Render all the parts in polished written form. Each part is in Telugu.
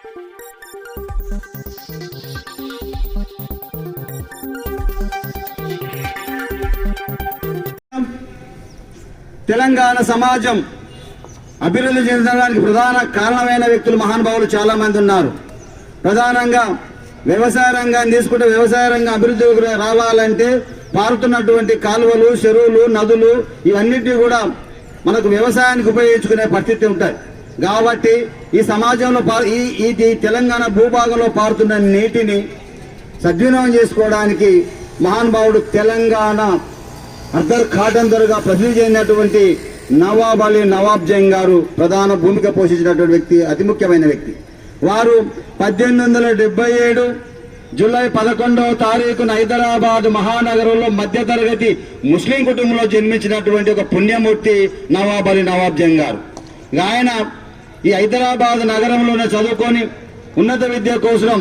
తెలంగాణ సమాజం అభివృద్ధి చెందడానికి ప్రధాన కారణమైన వ్యక్తులు మహానుభావులు చాలా మంది ఉన్నారు. ప్రధానంగా వ్యవసాయ రంగాన్ని తీసుకుంటే వ్యవసాయ రంగం అభివృద్ధి రావాలంటే పారుతున్నటువంటి కాలువలు, చెరువులు, నదులు ఇవన్నిటినీ కూడా మనకు వ్యవసాయానికి ఉపయోగించుకునే పరిస్థితి ఉంటాయి. కాబట్టి ఈ సమాజంలో ఈ తెలంగాణ భూభాగంలో పారుతున్న నీటిని సద్వినియోగం చేసుకోవడానికి మహానుభావుడు తెలంగాణ అర్ధర్ కాటన్ దొరగా ప్రసిద్ధి చెందినటువంటి నవాబ్ అలీ నవాబ్ జంగ్ గారు ప్రధాన భూమిక పోషించినటువంటి వ్యక్తి, అతి ముఖ్యమైన వ్యక్తి. వారు 1877 జూలై 11వ తారీఖున హైదరాబాద్ మహానగరంలో మధ్యతరగతి ముస్లిం కుటుంబంలో జన్మించినటువంటి ఒక పుణ్యమూర్తి నవాబ్ అలీ నవాబ్ జంగ్ గారు. ఆయన ఈ హైదరాబాద్ నగరంలోనే చదువుకొని ఉన్నత విద్య కోసం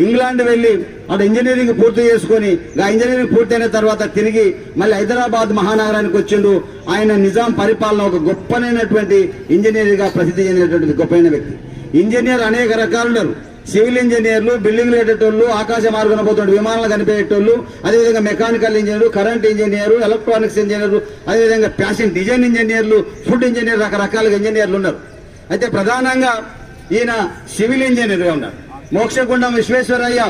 ఇంగ్లాండ్ వెళ్ళి అక్కడ ఇంజనీరింగ్ పూర్తి చేసుకొని ఇంజనీరింగ్ పూర్తయిన తర్వాత తిరిగి మళ్ళీ హైదరాబాద్ మహానగరానికి వచ్చిండు. ఆయన నిజాం పరిపాలన ఒక గొప్పనైనటువంటి ఇంజనీర్గా ప్రసిద్ధి చెందినటువంటి గొప్పైన వ్యక్తి. ఇంజనీర్ అనేక రకాలు ఉన్నారు. సివిల్ ఇంజనీర్లు, బిల్డింగ్లు కట్టేటోళ్ళు, ఆకాశ మార్గంలో పోతుండే విమానాలు కనిపెట్టేటోళ్ళు, అదేవిధంగా mechanical engineer, current engineer, electronics engineer, అదేవిధంగా ఫ్యాషన్ డిజైన్ ఇంజనీర్లు, ఫుడ్ ఇంజనీర్, రకరకాలుగా ఇంజనీర్లు ఉన్నారు. అయితే ప్రధానంగా ఈయన సివిల్ ఇంజనీర్గా ఉన్నారు. మోక్షగుండం విశ్వేశ్వరయ్య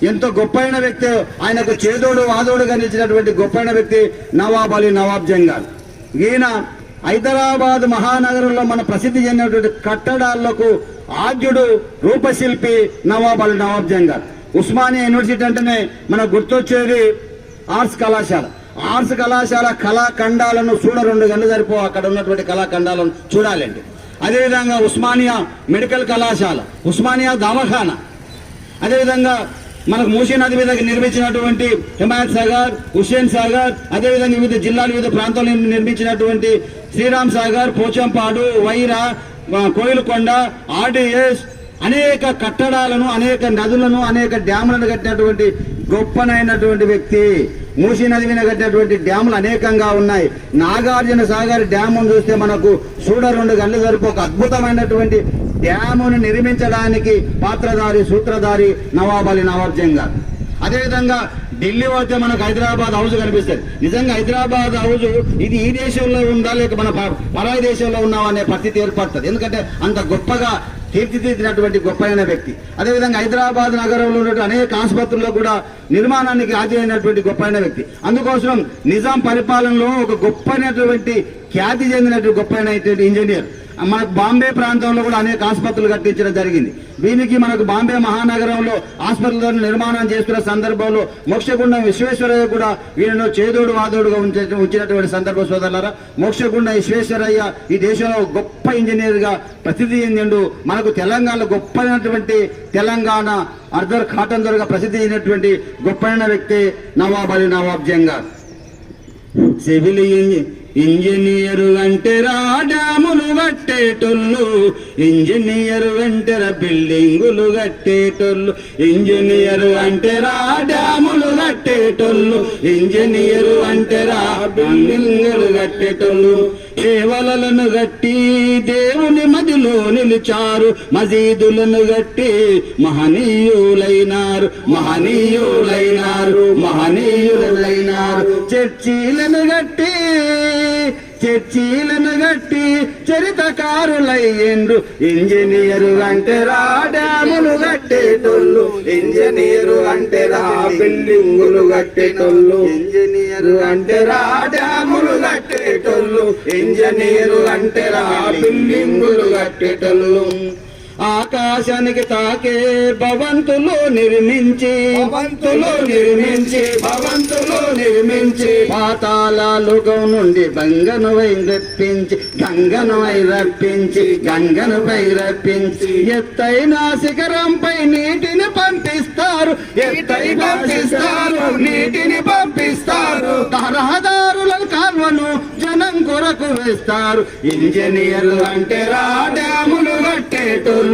ఎంతో గొప్పైన వ్యక్తి. ఆయనకు చేదోడు వాదోడుగా నిలిచినటువంటి గొప్పైన వ్యక్తి నవాబ్ అలీ నవాబ్ జంగ్ గారు. ఈయన హైదరాబాద్ మహానగరంలో మన ప్రసిద్ధి చెందినటువంటి కట్టడాలకు ఆద్యుడు, రూపశిల్పి నవాబ్ అలీ నవాబ్ జంగ్ గారు. ఉస్మానియా యూనివర్సిటీ అంటేనే మనకు గుర్తొచ్చేది ఆర్ట్స్ కళాశాల. ఆర్ట్స్ కళాశాల కళాఖండాలను చూడ 2 గంటలు సరిపో అక్కడ ఉన్నటువంటి కళాఖండాలను చూడాలండి. అదేవిధంగా ఉస్మానియా మెడికల్ కళాశాల, ఉస్మానియా దవాఖానా, అదేవిధంగా మనకు మూసీ నది మీద నిర్మించినటువంటి హిమాయత్ సాగర్, హుస్సేన్ సాగర్, అదేవిధంగా వివిధ జిల్లాల వివిధ ప్రాంతాల్లో నిర్మించినటువంటి శ్రీరామ్ సాగర్, పోచంపాడు, వైరా, కోయిలకొండ, ఆర్డీఎస్, అనేక కట్టడాలను, అనేక నదులను, అనేక డ్యాములను కట్టినటువంటి గొప్పనైనటువంటి వ్యక్తి. మూసీ నది మీద కట్టినటువంటి డ్యాములు అనేకంగా ఉన్నాయి. నాగార్జున సాగర్ డ్యామును చూస్తే మనకు చూడ 2 గంటలు సరిపో ఒక అద్భుతమైనటువంటి డ్యామును నిర్మించడానికి పాత్రధారి, సూత్రధారి నవాబ్ అలీ నవాబ్ జంగ్ గారు. అదేవిధంగా ఢిల్లీ పోతే మనకు హైదరాబాద్ హౌస్ కనిపిస్తుంది. నిజంగా హైదరాబాద్ హౌస్ ఇది ఈ దేశంలో ఉందా లేక మన పరాయి దేశంలో ఉన్నావా అనే పరిస్థితి ఏర్పడుతుంది. ఎందుకంటే అంత గొప్పగా తీర్చిదిద్దినటువంటి గొప్పైన వ్యక్తి. అదేవిధంగా హైదరాబాద్ నగరంలో ఉన్నటువంటి అనేక ఆసుపత్రుల్లో కూడా నిర్మాణానికి ఆది అయినటువంటి గొప్పైన వ్యక్తి. అందుకోసం నిజాం పరిపాలనలో ఒక గొప్పైనటువంటి ఖ్యాతి చెందినటువంటి గొప్పైనటువంటి ఇంజనీర్. మనకు బాంబే ప్రాంతంలో కూడా అనేక ఆసుపత్రులు కట్టించడం జరిగింది. దీనికి మనకు బాంబే మహానగరంలో ఆసుపత్రులను నిర్మాణం చేసుకున్న సందర్భంలో మోక్షగుండం విశ్వేశ్వరయ్య కూడా వీళ్ళను చేదోడు వాదోడుగా ఉంచినటువంటి సందర్భ సోదరులారా. మోక్షగుండం విశ్వేశ్వరయ్య ఈ దేశంలో గొప్ప ఇంజనీర్ గా ప్రసిద్ధి చెందిండు. మనకు తెలంగాణలో గొప్పైనటువంటి తెలంగాణ అర్ధర్ కాటన్ దొరగా ప్రసిద్ధి చెందినటువంటి గొప్పైన వ్యక్తి నవాబ్ అలీ నవాబ్ జంగ్ గారు. సివిల్ ఇంజనీరు అంటేరా డ్యాములు కట్టేటోళ్ళు, ఇంజనీరు అంటేరా బిల్డింగులు కట్టేటోళ్ళు, ఇంజనీరు అంటేరా డ్యాములు కట్టేటోళ్ళు, ఇంజనీరు అంటేరా బిల్డింగులు కట్టేటోళ్ళు. కేవలను గట్టి దేవుని మదిలో నిలిచారు, మసీదులను గట్టి మహనీయులైనారు, మహనీయులైనారు, మహనీయులైనారు. చర్చిలను గట్టి చరితకారులయ్యిండ్రు, ఇంజనీరు అంటేరా డ్యాములు కట్టేటోళ్ళు, ఇంజనీరు అంటేరా బిల్డింగులు కట్టేటోళ్ళు, ఇంజనీరు అంటేరా డ్యాములు కట్టేటోళ్ళు, ఇంజనీరు అంటేరా బిల్డింగులు కట్టేటోళ్ళు. ఆకాశానికి తాకే భవంతులు నిర్మించి పాతాళలోకం నుండి గంగనువై రప్పించి ఎత్తైన శిఖరంపై నీటిని పంపిస్తారు, నీటిని పంపిస్తారు. రహదారుల కాల్వను జనం కొరకు వేస్తారు. ఇంజనీర్లు అంటే రా డ్యాములు కట్టేటోళ్ళు,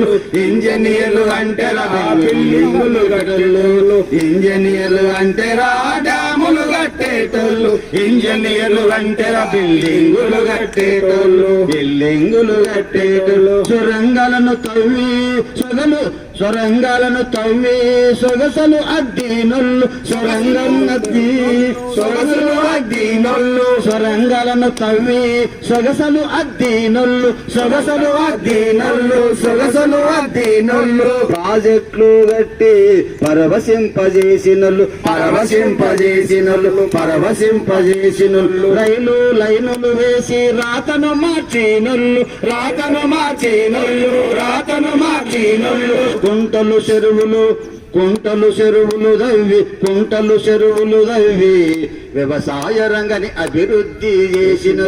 ఇంజనీర్లు అంటే రా బిల్డింగులు కట్టేటోళ్ళు, ఇంజనీర్లు అంటే రా డ్యాము డ్యాములు కట్టేటోళ్ళు, ఇంజనీర్లు అంటేరా బిల్డింగులు కట్టేటోళ్ళు, బిల్డింగులు కట్టేటోళ్ళు. సొరంగాలను తవ్వి సొగసలు అద్దీనొల్లు, సొగసలు అద్దీనొల్లు. సొరంగాలను తవ్వి సొగసలు అద్దీనొల్లు, సొగసలు అద్దీనొల్లు. ప్రాజెక్టులు కట్టి పరవశింపజేసినొల్లు. రైలు లైనులు వేసి రాతను మార్చినొల్లు, కుంటలు చెరువులు దవ్వి వ్యవసాయ రంగాన్ని అభివృద్ధి చేసిన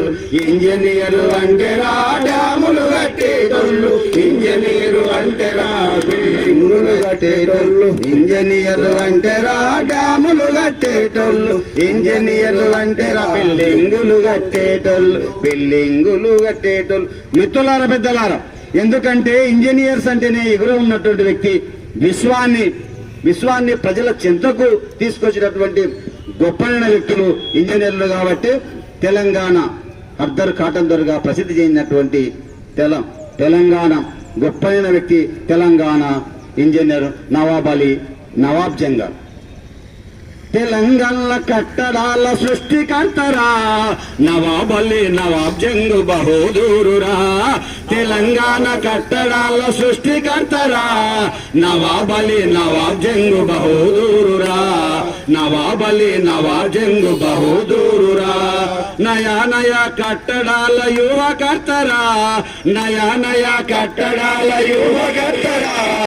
ఇంజనీర్లు అంటేరా డ్యాములు కట్టేటోళ్ళు, ఇంజనీర్లు అంటేరా బిల్డింగులు కట్టేటోళ్ళు, ఇంజనీర్లు అంటేరా డ్యాములు కట్టేటోళ్ళు, ఇంజనీర్లు అంటేరా బిల్డింగులు కట్టేటోళ్ళు. మిత్రులారా, పెద్దలారా, ఎందుకంటే ఇంజనీర్స్ అంటేనే ఎగురు ఉన్నటువంటి వ్యక్తి, విశ్వాన్ని ప్రజల చింతకు తీసుకొచ్చినటువంటి గొప్పైన వ్యక్తులు ఇంజనీర్లు. కాబట్టి తెలంగాణ అర్ధర్ కాటన్ దొరగా ప్రసిద్ధి చెందినటువంటి తెలంగాణ గొప్పైన వ్యక్తి తెలంగాణ ఇంజనీర్ నవాబ్ జంగా. తెలంగాణ కట్టడాల సృష్టికర్తరా నవాబ్ జంగు బహదూరురా. తెలంగాణ కట్టడాల సృష్టికర్తరా నవాబ్ జంగు బహదూరురా. నవాబ్ జంగు బహదూరురా. నయా కట్టడాల యువకర్తరా, నయా కట్టడాల యువకర్తరా.